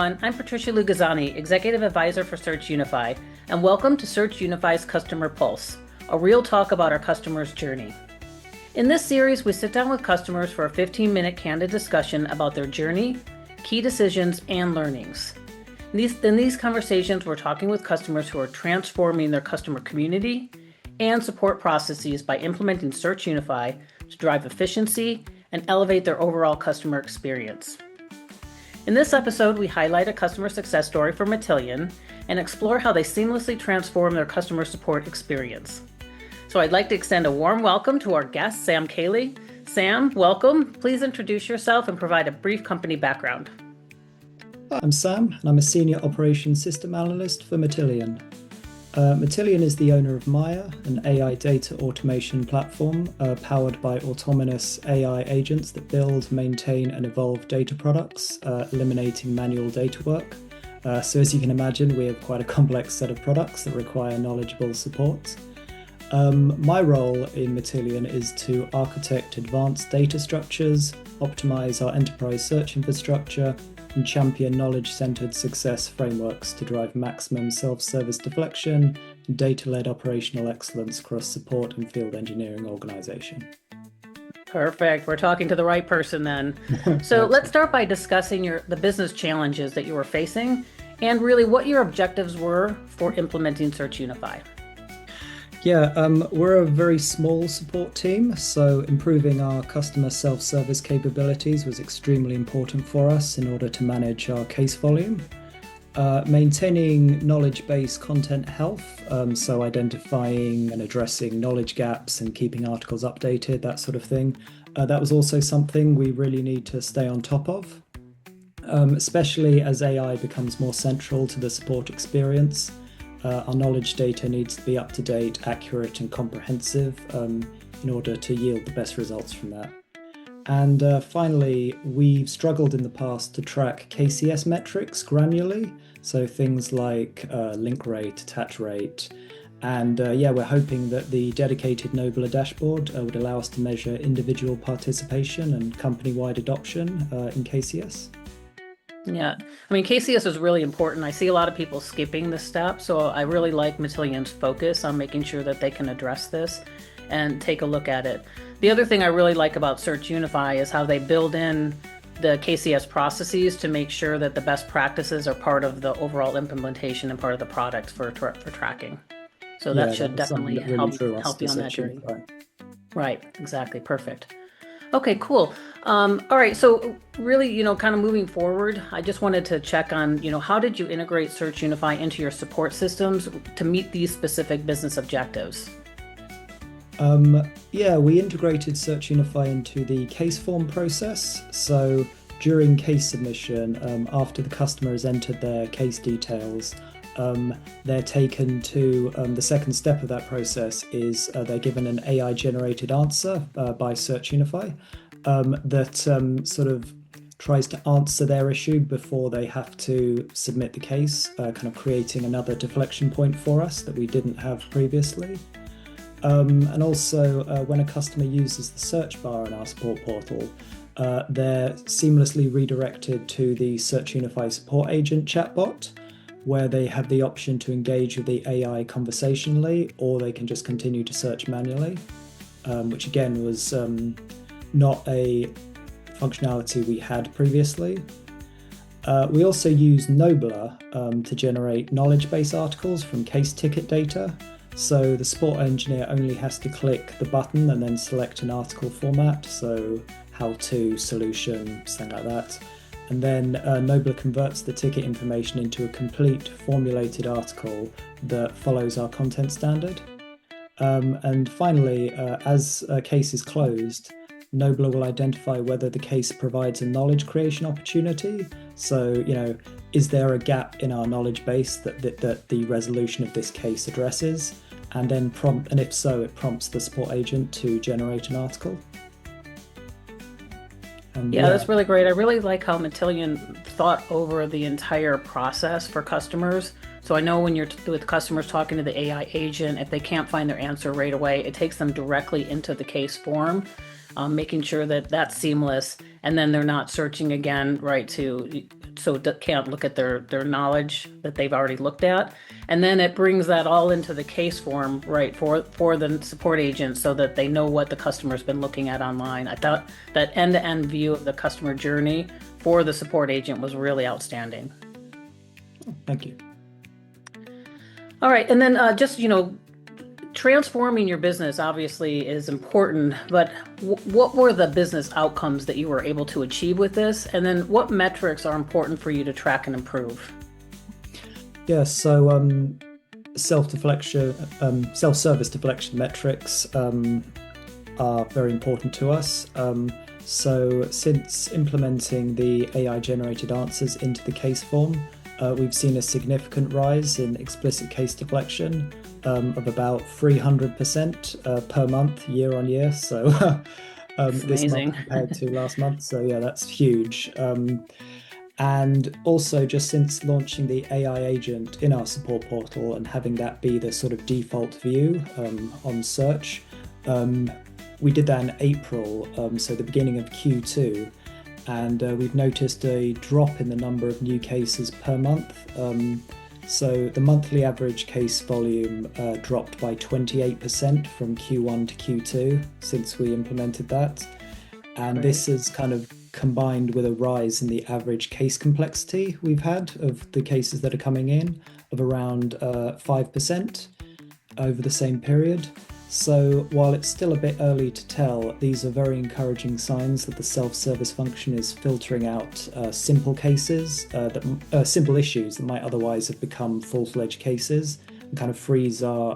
everyone. I'm Patricia Lughezzani, Executive Advisor for SearchUnify, and welcome to SearchUnify's Customer Pulse, a real talk about our customers' journey. In this series, we sit down with customers for a 15-minute candid discussion about their journey, key decisions, and learnings. In these conversations, we're talking with customers who are transforming their customer community and support processes by implementing SearchUnify to drive efficiency and elevate their overall customer experience. In this episode, we highlight a customer success story for Matillion and explore how they seamlessly transform their customer support experience. So I'd like to extend a warm welcome to our guest, Sam Kayley. Sam, welcome. Please introduce yourself and provide a brief company background. I'm Sam, and I'm a Senior Operations System Analyst for Matillion. Matillion is the owner of Maya, an AI data automation platform powered by autonomous AI agents that build, maintain, and evolve data products, eliminating manual data work. So as you can imagine, we have quite a complex set of products that require knowledgeable support. My role in Matillion is to architect advanced data structures, optimize our enterprise search infrastructure, and champion knowledge-centered success frameworks to drive maximum self-service deflection and data-led operational excellence across support and field engineering organization. Perfect. We're talking to the right person then. So let's start by discussing the business challenges that you were facing and really what your objectives were for implementing SearchUnify. Yeah, we're a very small support team, so improving our customer self-service capabilities was extremely important for us in order to manage our case volume. Maintaining knowledge-based content health, so identifying and addressing knowledge gaps and keeping articles updated, that sort of thing. That was also something we really need to stay on top of, especially as AI becomes more central to the support experience. Our knowledge data needs to be up to date, accurate, and comprehensive in order to yield the best results from that. And finally, we've struggled in the past to track KCS metrics granularly, so things like link rate, attach rate, and we're hoping that the dedicated Knowbler dashboard would allow us to measure individual participation and company-wide adoption in KCS. Yeah, I mean, KCS is really important. I see a lot of people skipping this step, so I really like Matillion's focus on making sure that they can address this and take a look at it. The other thing I really like about SearchUnify is how they build in the KCS processes to make sure that the best practices are part of the overall implementation and part of the product for tracking. So that should definitely help you on that journey. Right, exactly, perfect. Okay, cool. All right, so really, kind of moving forward, I just wanted to check on, how did you integrate SearchUnify into your support systems to meet these specific business objectives? We integrated SearchUnify into the case form process. So during case submission, after the customer has entered their case details, they're taken to the second step of that process is they're given an AI-generated answer by SearchUnify that sort of tries to answer their issue before they have to submit the case, kind of creating another deflection point for us that we didn't have previously. And also, when a customer uses the search bar in our support portal, they're seamlessly redirected to the SearchUnify support agent chatbot, where they have the option to engage with the AI conversationally, or they can just continue to search manually, which again was not a functionality we had previously. We also use Knowbler to generate knowledge-based articles from case ticket data. So the support engineer only has to click the button and then select an article format, so how to, solution, something like that. And then Knowbler converts the ticket information into a complete formulated article that follows our content standard. And finally, as a case is closed, Knowbler will identify whether the case provides a knowledge creation opportunity. So, is there a gap in our knowledge base that the resolution of this case addresses? And then and if so, it prompts the support agent to generate an article. Yeah, that's really great. I really like how Matillion thought over the entire process for customers. So I know when you're with customers talking to the AI agent, if they can't find their answer right away, it takes them directly into the case form, making sure that that's seamless. And then they're not searching again, right, to so it can't look at their knowledge that they've already looked at. And then it brings that all into the case form, right, for the support agent so that they know what the customer's been looking at online. I thought that end-to-end view of the customer journey for the support agent was really outstanding. Thank you. All right, and then just, transforming your business obviously is important, but what were the business outcomes that you were able to achieve with this? And then what metrics are important for you to track and improve? Yeah, so self-service deflection metrics are very important to us. So since implementing the AI-generated answers into the case form, we've seen a significant rise in explicit case deflection of about 300% per month, year on year. So this month compared to last month. So yeah, that's huge. And also just since launching the AI agent in our support portal and having that be the sort of default view on search, we did that in April, so the beginning of Q2. And we've noticed a drop in the number of new cases per month. So the monthly average case volume dropped by 28% from Q1 to Q2 since we implemented that. And this is kind of combined with a rise in the average case complexity we've had of the cases that are coming in of around 5% over the same period. So while it's still a bit early to tell, these are very encouraging signs that the self-service function is filtering out simple cases, simple issues that might otherwise have become full-fledged cases, and kind of frees our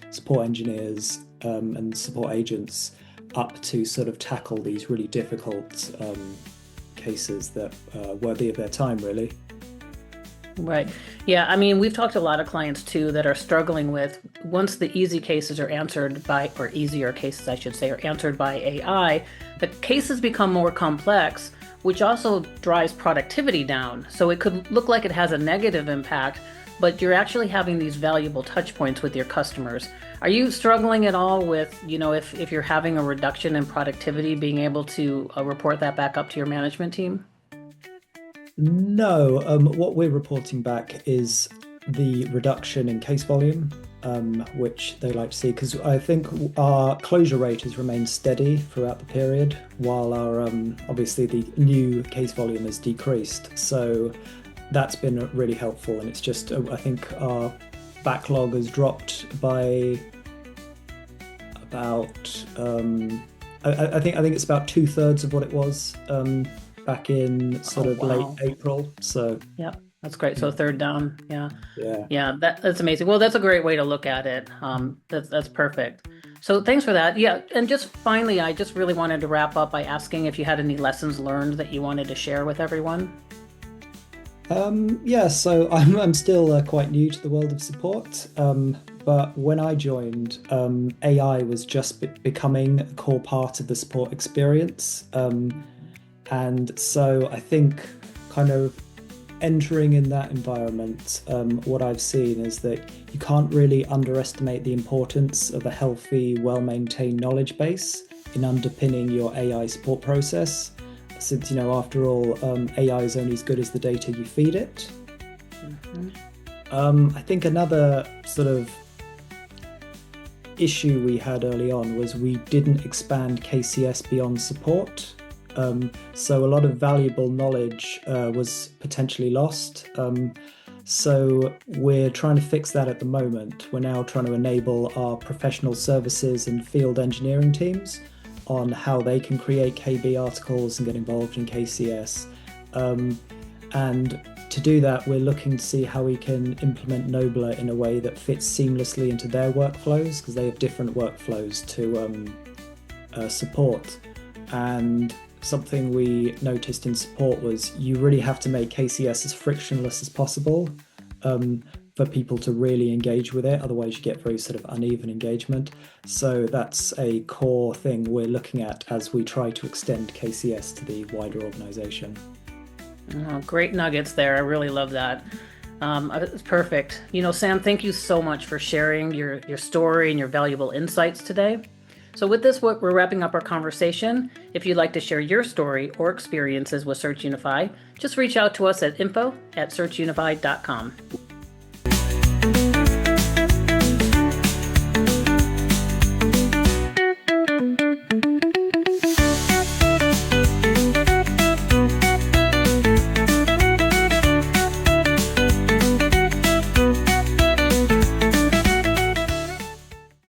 support engineers and support agents up to sort of tackle these really difficult cases that are worthy of their time, really. Right. Yeah. I mean, we've talked to a lot of clients too that are struggling with once the easy cases are answered by, or easier cases, I should say, are answered by AI, the cases become more complex, which also drives productivity down. So it could look like it has a negative impact, but you're actually having these valuable touch points with your customers. Are you struggling at all with, if you're having a reduction in productivity, being able to report that back up to your management team? No, what we're reporting back is the reduction in case volume, which they like to see, because I think our closure rate has remained steady throughout the period, while our obviously the new case volume has decreased. So that's been really helpful, and it's just I think our backlog has dropped by about I think it's about 2/3 of what it was back in sort of late April. So yeah, that's great. So a third down. Yeah. That's amazing. Well, that's a great way to look at it. That's perfect. So thanks for that. Yeah, and just finally, I just really wanted to wrap up by asking if you had any lessons learned that you wanted to share with everyone. Yeah, so I'm still quite new to the world of support, but when I joined, AI was just becoming a core part of the support experience. And so I think kind of entering in that environment, what I've seen is that you can't really underestimate the importance of a healthy, well-maintained knowledge base in underpinning your AI support process. Since, after all, AI is only as good as the data you feed it. I think another sort of issue we had early on was we didn't expand KCS beyond support. So a lot of valuable knowledge was potentially lost. So we're trying to fix that at the moment. We're now trying to enable our professional services and field engineering teams on how they can create KB articles and get involved in KCS. And to do that, we're looking to see how we can implement Knowbler in a way that fits seamlessly into their workflows, because they have different workflows to support. And something we noticed in support was you really have to make KCS as frictionless as possible for people to really engage with it. Otherwise you get very sort of uneven engagement. So that's a core thing we're looking at as we try to extend KCS to the wider organization. Oh, great nuggets there. I really love that. It's perfect. Sam, thank you so much for sharing your story and your valuable insights today. So with this, we're wrapping up our conversation. If you'd like to share your story or experiences with SearchUnify, just reach out to us at info@searchunify.com.